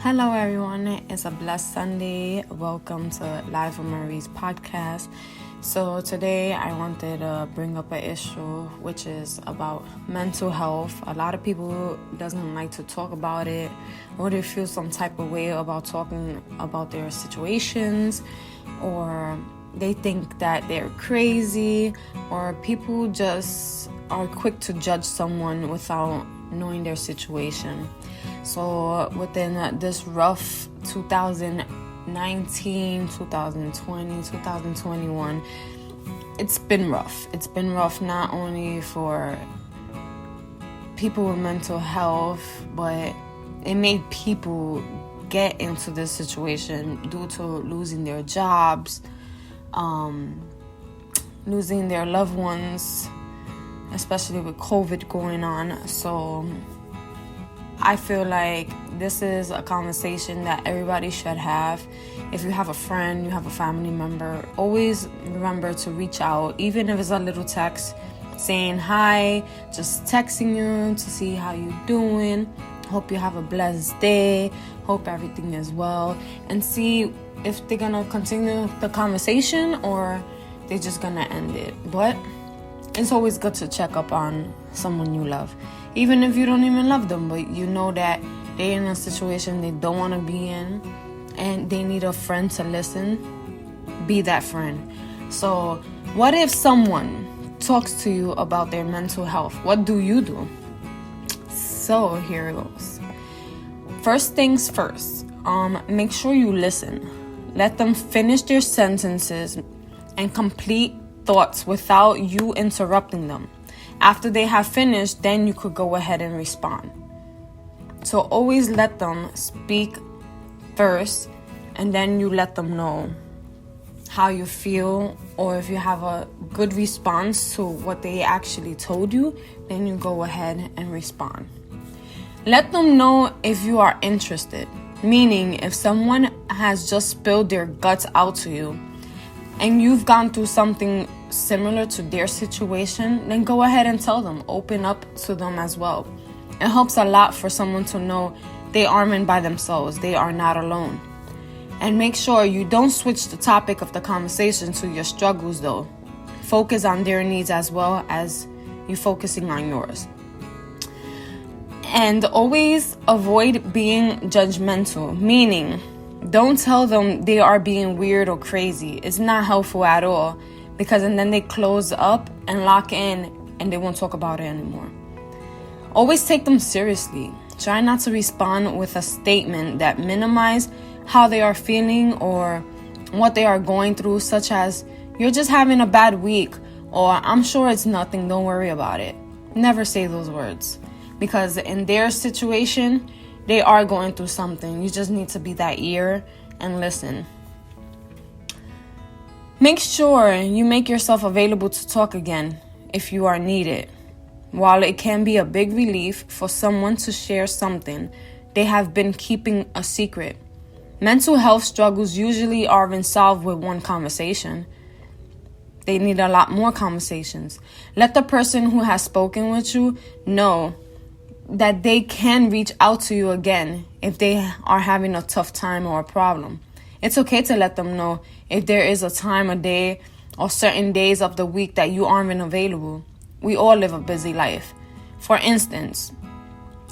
Hello everyone, it's a blessed Sunday. Welcome to Livewithmarie's podcast. So today I wanted to bring up an issue which is about mental health. A lot of people doesn't like to talk about it, or they feel some type of way about talking about their situations, or they think that they're crazy, or people just are quick to judge someone without knowing their situation. So within this rough 2019, 2020, 2021, it's been rough. It's been rough not only for people with mental health, but it made people get into this situation due to losing their jobs, losing their loved ones, especially with COVID going on. So I feel like this is a conversation that everybody should have. If you have a friend, you have a family member, always remember to reach out, even if it's a little text saying hi, just texting you to see how you're doing. Hope you have a blessed day. Hope everything is well. And see if they're going to continue the conversation or they're just going to end it. But it's always good to check up on someone you love. Even if you don't even love them, but you know that they're in a situation they don't want to be in and they need a friend to listen, be that friend. So what if someone talks to you about their mental health? What do you do? So here it goes. First things first, make sure you listen. Let them finish their sentences and complete thoughts without you interrupting them. After they have finished, then you could go ahead and respond. So always let them speak first, and then you let them know how you feel, or if you have a good response to what they actually told you, then you go ahead and respond. Let them know if you are interested, meaning if someone has just spilled their guts out to you and you've gone through something similar to their situation, then go ahead and tell them. Open up to them as well. It helps a lot for someone to know they aren't by themselves. They are not alone. And make sure you don't switch the topic of the conversation to your struggles though. Focus on their needs as well as you focusing on yours. And always avoid being judgmental, meaning don't tell them they are being weird or crazy. It's not helpful at all, because and then they close up and lock in and they won't talk about it anymore. Always take them seriously. Try not to respond with a statement that minimize how they are feeling or what they are going through, such as, "You're just having a bad week," or "I'm sure it's nothing, don't worry about it." Never say those words, because in their situation, they are going through something. You just need to be that ear and listen. Make sure you make yourself available to talk again if you are needed. While it can be a big relief for someone to share something they have been keeping a secret, mental health struggles usually aren't solved with one conversation. They need a lot more conversations. Let the person who has spoken with you know that they can reach out to you again if they are having a tough time or a problem. It's okay to let them know if there is a time of day or certain days of the week that you aren't available. We all live a busy life. For instance,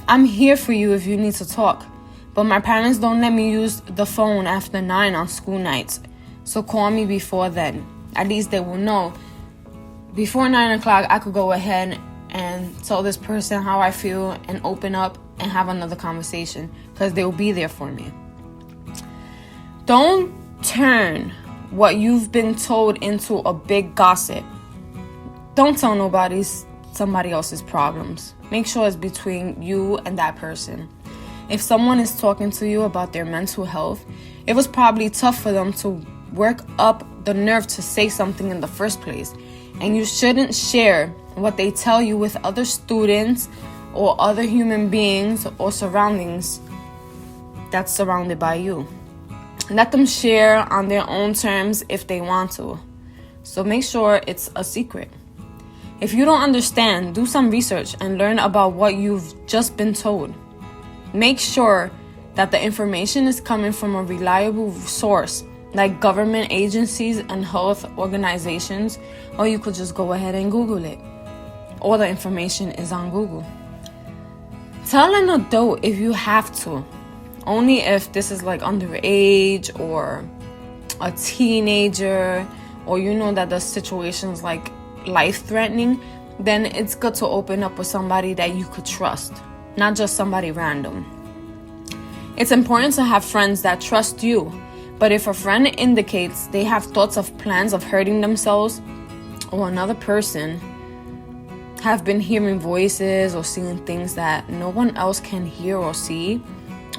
I'm here for you if you need to talk, but my parents don't let me use the phone after 9 on school nights. So call me before then. At least they will know. Before 9 o'clock, I could go ahead and tell this person how I feel and open up and have another conversation, because they will be there for me. Don't turn what you've been told into a big gossip. Don't tell somebody else's problems. Make sure it's between you and that person. If someone is talking to you about their mental health, it was probably tough for them to work up the nerve to say something in the first place. And you shouldn't share what they tell you with other students or other human beings or surroundings that's surrounded by you. Let them share on their own terms if they want to. So make sure it's a secret. If you don't understand, do some research and learn about what you've just been told. Make sure that the information is coming from a reliable source like government agencies and health organizations, or you could just go ahead and Google it. All the information is on Google. Tell an adult if you have to. Only if this is like underage or a teenager, or you know that the situation's like life-threatening, then it's good to open up with somebody that you could trust, not just somebody random. It's important to have friends that trust you, but if a friend indicates they have thoughts of plans of hurting themselves or another person, have been hearing voices or seeing things that no one else can hear or see,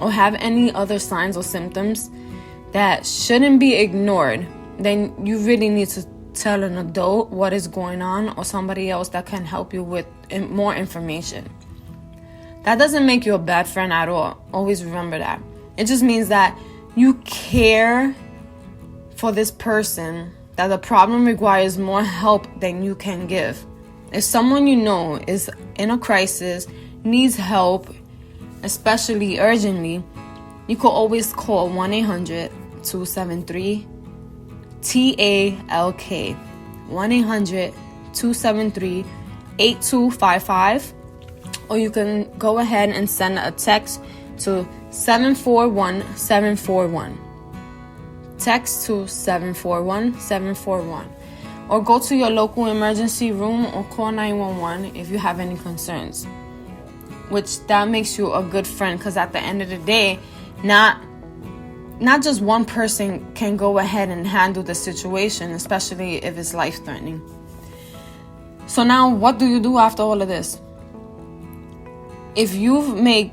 or have any other signs or symptoms that shouldn't be ignored, then you really need to tell an adult what is going on, or somebody else that can help you with more information. That doesn't make you a bad friend at all. Always remember that. It just means that you care for this person, that the problem requires more help than you can give. If someone you know is in a crisis, needs help, especially urgently, you could always call 1-800-273-TALK, 1-800-273-8255, or you can go ahead and send a text to 741-741. Text to 741-741. Or go to your local emergency room or call 911 if you have any concerns. Which that makes you a good friend, because at the end of the day, not just one person can go ahead and handle the situation, especially if it's life-threatening. So now, what do you do after all of this? If you've made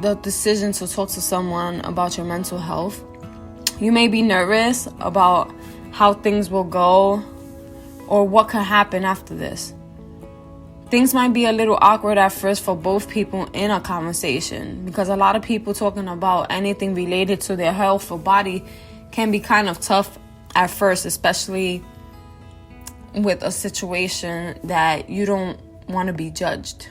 the decision to talk to someone about your mental health, you may be nervous about how things will go or what could happen after this. Things might be a little awkward at first for both people in a conversation, because a lot of people talking about anything related to their health or body can be kind of tough at first, especially with a situation that you don't want to be judged.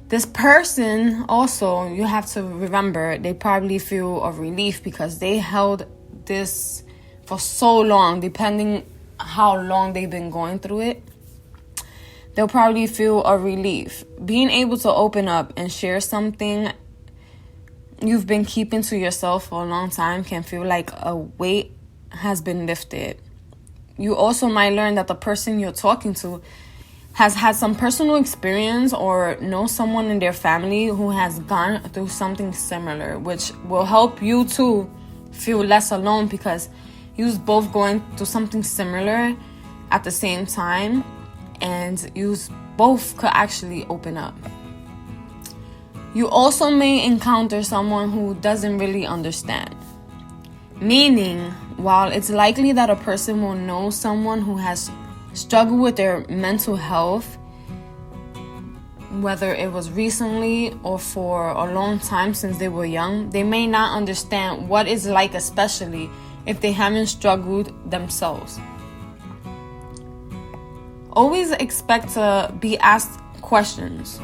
This person also, you have to remember, they probably feel a relief because they held this for so long, depending how long they've been going through it. They'll probably feel a relief. Being able to open up and share something you've been keeping to yourself for a long time can feel like a weight has been lifted. You also might learn that the person you're talking to has had some personal experience or knows someone in their family who has gone through something similar, which will help you to feel less alone, because you're both going through something similar at the same time, and you both could actually open up. You also may encounter someone who doesn't really understand. Meaning, while it's likely that a person will know someone who has struggled with their mental health, whether it was recently or for a long time since they were young, they may not understand what it's like, especially if they haven't struggled themselves. Always expect to be asked questions,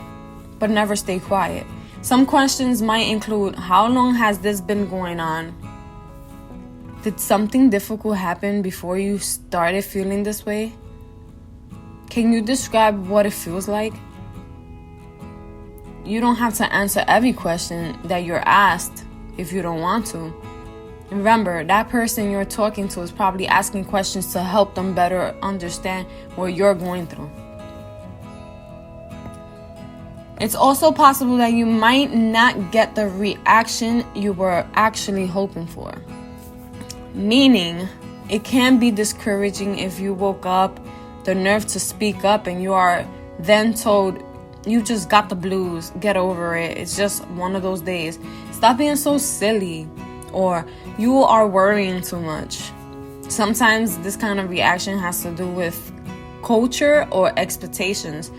but never stay quiet. Some questions might include, how long has this been going on? Did something difficult happen before you started feeling this way? Can you describe what it feels like? You don't have to answer every question that you're asked if you don't want to. Remember, that person you're talking to is probably asking questions to help them better understand what you're going through. It's also possible that you might not get the reaction you were actually hoping for. Meaning, it can be discouraging if you woke up, the nerve to speak up, and you are then told, you just got the blues, get over it, it's just one of those days. Stop being so silly. Or you are worrying too much. Sometimes this kind of reaction has to do with culture or expectations.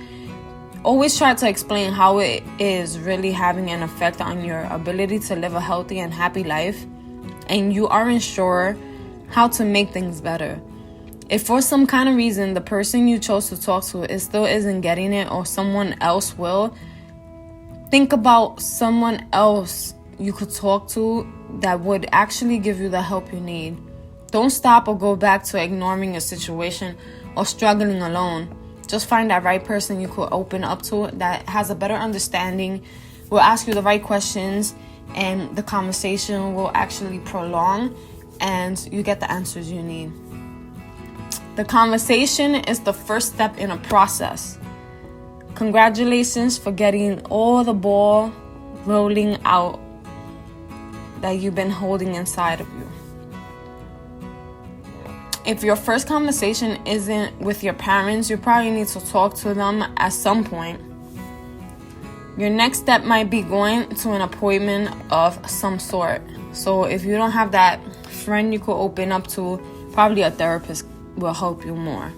Always try to explain how it is really having an effect on your ability to live a healthy and happy life, and you aren't sure how to make things better. If for some kind of reason the person you chose to talk to still isn't getting it, or someone else will, Think about someone else you could talk to that would actually give you the help you need. Don't stop or go back to ignoring your situation or struggling alone. Just find that right person you could open up to that has a better understanding, will ask you the right questions, and the conversation will actually prolong and you get the answers you need. The conversation is the first step in a process. Congratulations for getting all the ball rolling out that you've been holding inside of you. If your first conversation isn't with your parents, you probably need to talk to them at some point. Your next step might be going to an appointment of some sort. So if you don't have that friend you could open up to, probably a therapist will help you more.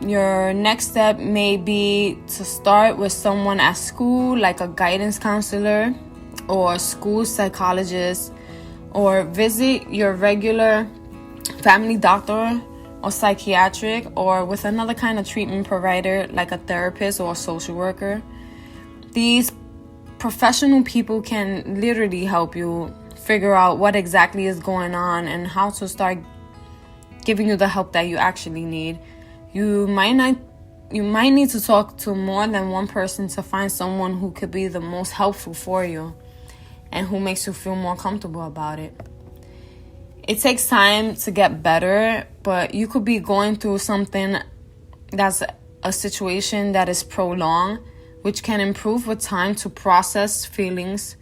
Your next step may be to start with someone at school, like a guidance counselor or school psychologist, or visit your regular family doctor or psychiatric, or with another kind of treatment provider like a therapist or a social worker. These professional people can literally help you figure out what exactly is going on and how to start giving you the help that you actually need. You might need to talk to more than one person to find someone who could be the most helpful for you and who makes you feel more comfortable about it. It takes time to get better, but you could be going through something that's a situation that is prolonged, which can improve with time to process feelings.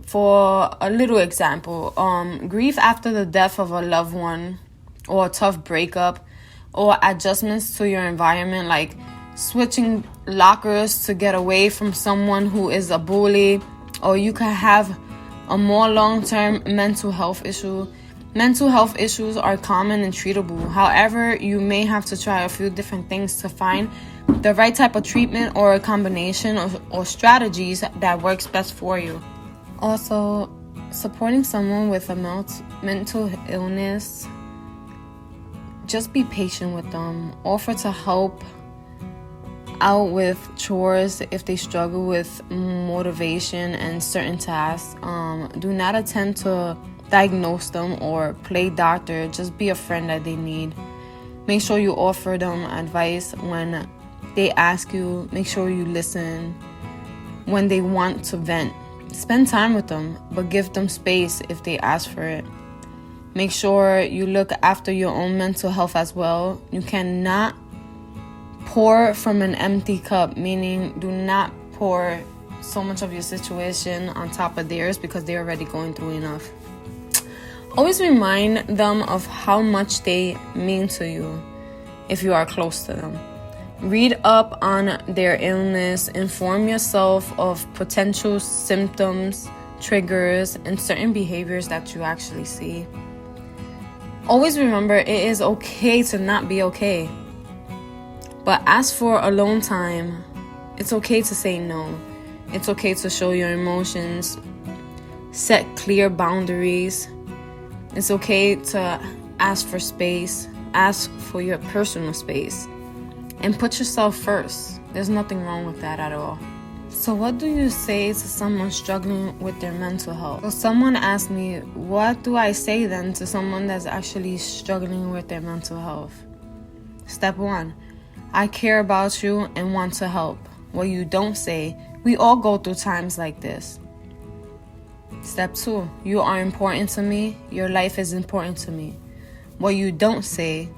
For a little example, grief after the death of a loved one, or a tough breakup, or adjustments to your environment, like switching lockers to get away from someone who is a bully, or you could have a more long-term mental health issue. Mental health issues are common and treatable. However, you may have to try a few different things to find the right type of treatment or a combination or strategies that works best for you. Also, supporting someone with a mental illness, just be patient with them. Offer to help out with chores if they struggle with motivation and certain tasks. Do not attempt to diagnose them or play doctor. Just be a friend that they need. Make sure you offer them advice when they ask you. Make sure you listen when they want to vent. Spend time with them, but give them space if they ask for it. Make sure you look after your own mental health as well. You cannot pour from an empty cup, meaning do not pour so much of your situation on top of theirs because they're already going through enough. Always remind them of how much they mean to you if you are close to them. Read up on their illness. Inform yourself of potential symptoms, triggers, and certain behaviors that you actually see. Always remember, it is okay to not be okay. But ask for alone time. It's okay to say no. It's okay to show your emotions. Set clear boundaries. It's okay to ask for space. Ask for your personal space. And put yourself first. There's nothing wrong with that at all. So what do you say to someone struggling with their mental health? So someone asked me, what do I say then to someone that's actually struggling with their mental health? Step 1, I care about you and want to help. What you don't say, we all go through times like this. Step 2, you are important to me. Your life is important to me. What you don't say,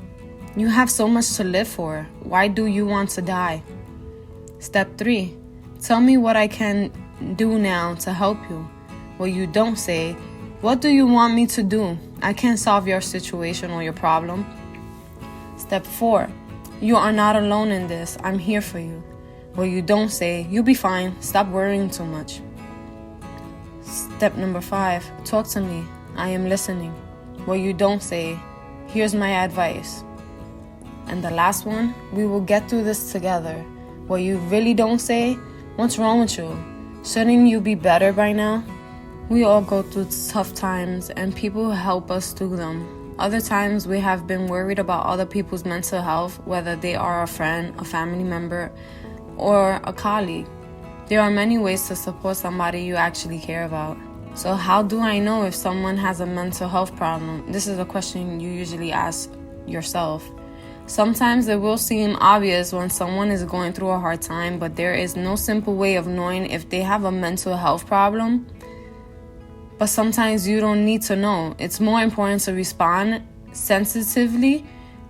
you have so much to live for. Why do you want to die? Step 3, tell me what I can do now to help you. What you don't say, what do you want me to do? I can't solve your situation or your problem. Step 4, you are not alone in this. I'm here for you. What you don't say, you'll be fine. Stop worrying too much. Step number 5, talk to me. I am listening. What you don't say, here's my advice. And the last one, we will get through this together. What you really don't say, what's wrong with you? Shouldn't you be better by now? We all go through tough times and people help us through them. Other times we have been worried about other people's mental health, whether they are a friend, a family member, or a colleague. There are many ways to support somebody you actually care about. So how do I know if someone has a mental health problem? This is a question you usually ask yourself. Sometimes it will seem obvious when someone is going through a hard time, but there is no simple way of knowing if they have a mental health problem. But sometimes you don't need to know. It's more important to respond sensitively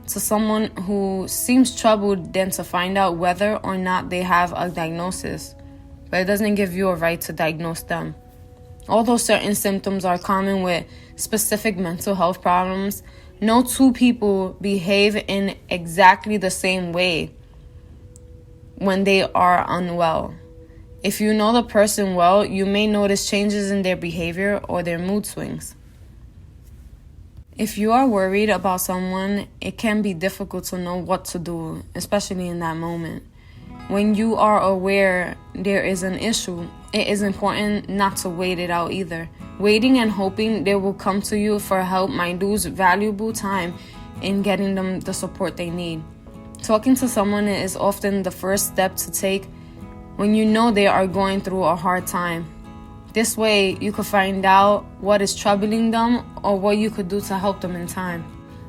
to someone who seems troubled than to find out whether or not they have a diagnosis. But it doesn't give you a right to diagnose them. Although certain symptoms are common with specific mental health problems, no two people behave in exactly the same way when they are unwell. If you know the person well, you may notice changes in their behavior or their mood swings. If you are worried about someone, it can be difficult to know what to do, especially in that moment. When you are aware there is an issue, it is important not to wait it out either. Waiting and hoping they will come to you for help might lose valuable time in getting them the support they need. Talking to someone is often the first step to take when you know they are going through a hard time. This way, you could find out what is troubling them or what you could do to help them in time.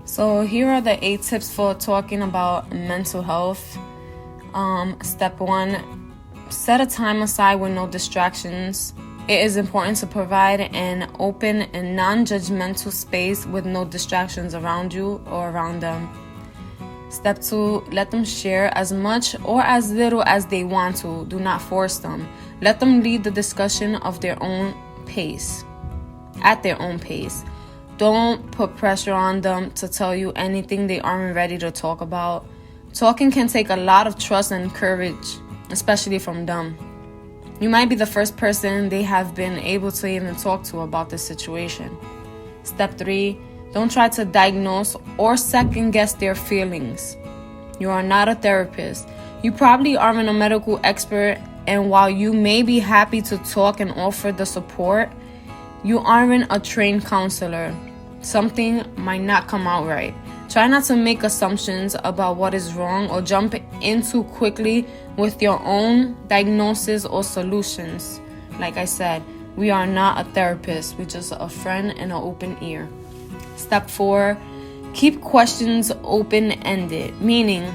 So here are the 8 tips for talking about mental health. Step 1, set a time aside with no distractions. It is important to provide an open and non-judgmental space with no distractions around you or around them. Step 2, let them share as much or as little as they want to. Do not force them. Let them lead the discussion of their own pace, at their own pace. Don't put pressure on them to tell you anything they aren't ready to talk about. Talking can take a lot of trust and courage, especially from them. You might be the first person they have been able to even talk to about this situation. Step 3, don't try to diagnose or second guess their feelings. You are not a therapist. You probably aren't a medical expert, and while you may be happy to talk and offer the support, you aren't a trained counselor. Something might not come out right. Try not to make assumptions about what is wrong or jump in too quickly with your own diagnosis or solutions. Like I said, we are not a therapist. We're just a friend and an open ear. Step 4, keep questions open-ended, meaning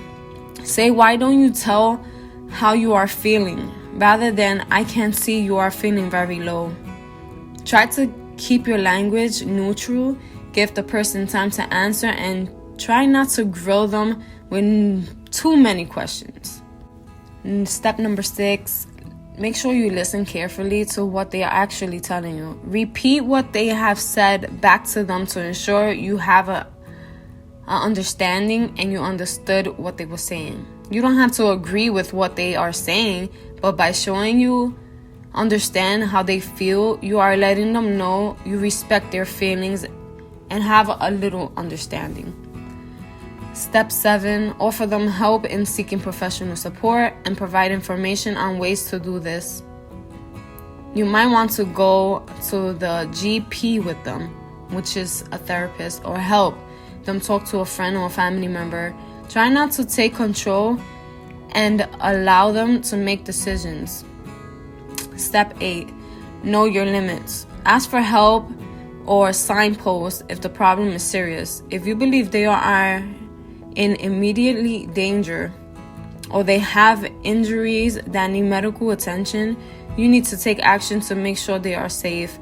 say, why don't you tell how you are feeling, rather than I can see you are feeling very low. Try to keep your language neutral, give the person time to answer, and try not to grill them with too many questions. Step number 6, make sure you listen carefully to what they are actually telling you. Repeat what they have said back to them to ensure you have an understanding and you understood what they were saying. You don't have to agree with what they are saying, but by showing you understand how they feel, you are letting them know you respect their feelings and have a little understanding. Step 7, offer them help in seeking professional support and provide information on ways to do this. You might want to go to the GP with them, which is a therapist, or help them talk to a friend or a family member. Try not to take control and allow them to make decisions. Step 8, know your limits. Ask for help or signposts if the problem is serious. If you believe they are in immediately danger or they have injuries that need medical attention, you need to take action to make sure they are safe.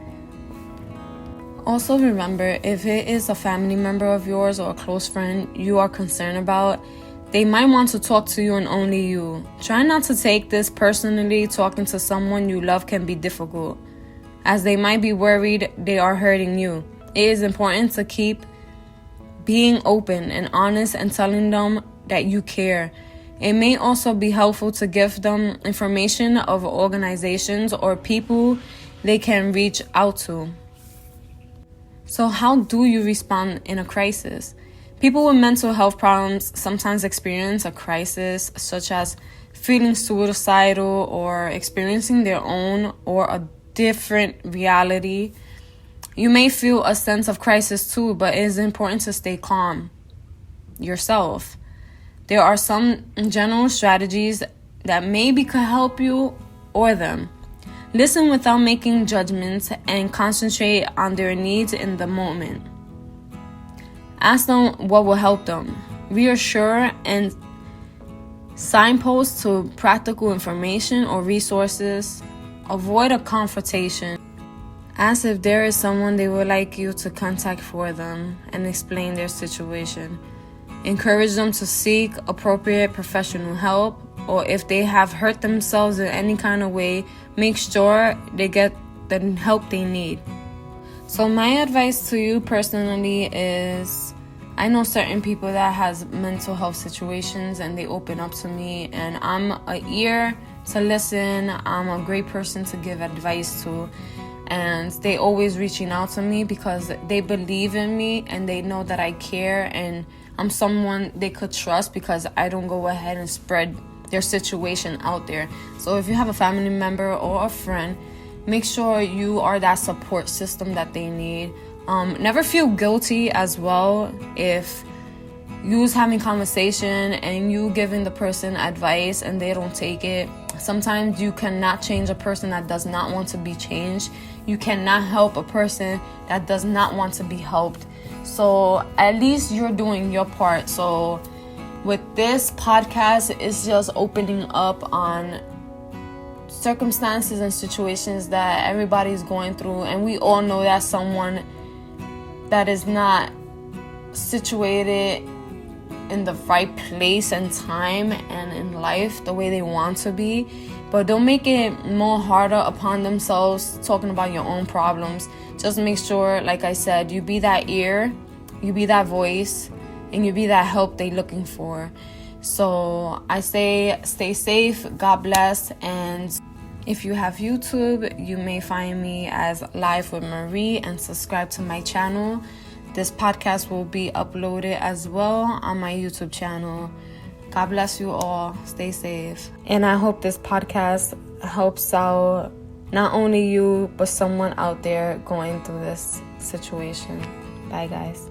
Also remember, if it is a family member of yours or a close friend you are concerned about, they might want to talk to you and only you. Try not to take this personally. Talking to someone you love can be difficult, as they might be worried they are hurting you. It is important to keep being open and honest and telling them that you care. It may also be helpful to give them information of organizations or people they can reach out to. So how do you respond in a crisis? People with mental health problems sometimes experience a crisis, such as feeling suicidal or experiencing their own or a different reality. You may feel a sense of crisis too, but it is important to stay calm yourself. There are some general strategies that maybe could help you or them. Listen without making judgments and concentrate on their needs in the moment. Ask them what will help them. Reassure and signpost to practical information or resources. Avoid a confrontation. Ask if there is someone they would like you to contact for them and explain their situation. Encourage them to seek appropriate professional help, or if they have hurt themselves in any kind of way, make sure they get the help they need. So my advice to you personally is, I know certain people that has mental health situations and they open up to me, and I'm an ear to listen. I'm a great person to give advice to, and they always reaching out to me because they believe in me and they know that I care and I'm someone they could trust because I don't go ahead and spread their situation out there. So if you have a family member or a friend, make sure you are that support system that they need. Never feel guilty as well if you was having conversation and you giving the person advice and they don't take it. Sometimes you cannot change a person that does not want to be changed. You cannot help a person that does not want to be helped. So at least you're doing your part. So with this podcast, it's just opening up on circumstances and situations that everybody's going through, and we all know that someone that is not situated in the right place and time and in life the way they want to be. But don't make it more harder upon themselves talking about your own problems. Just make sure, like I said, you be that ear, you be that voice, and you be that help they looking for. So I say stay safe, God bless, and if you have YouTube, you may find me as Livewithmarie and subscribe to my channel. This podcast will be uploaded as well on my YouTube channel. God bless you all. Stay safe. And I hope this podcast helps out not only you, but someone out there going through this situation. Bye, guys.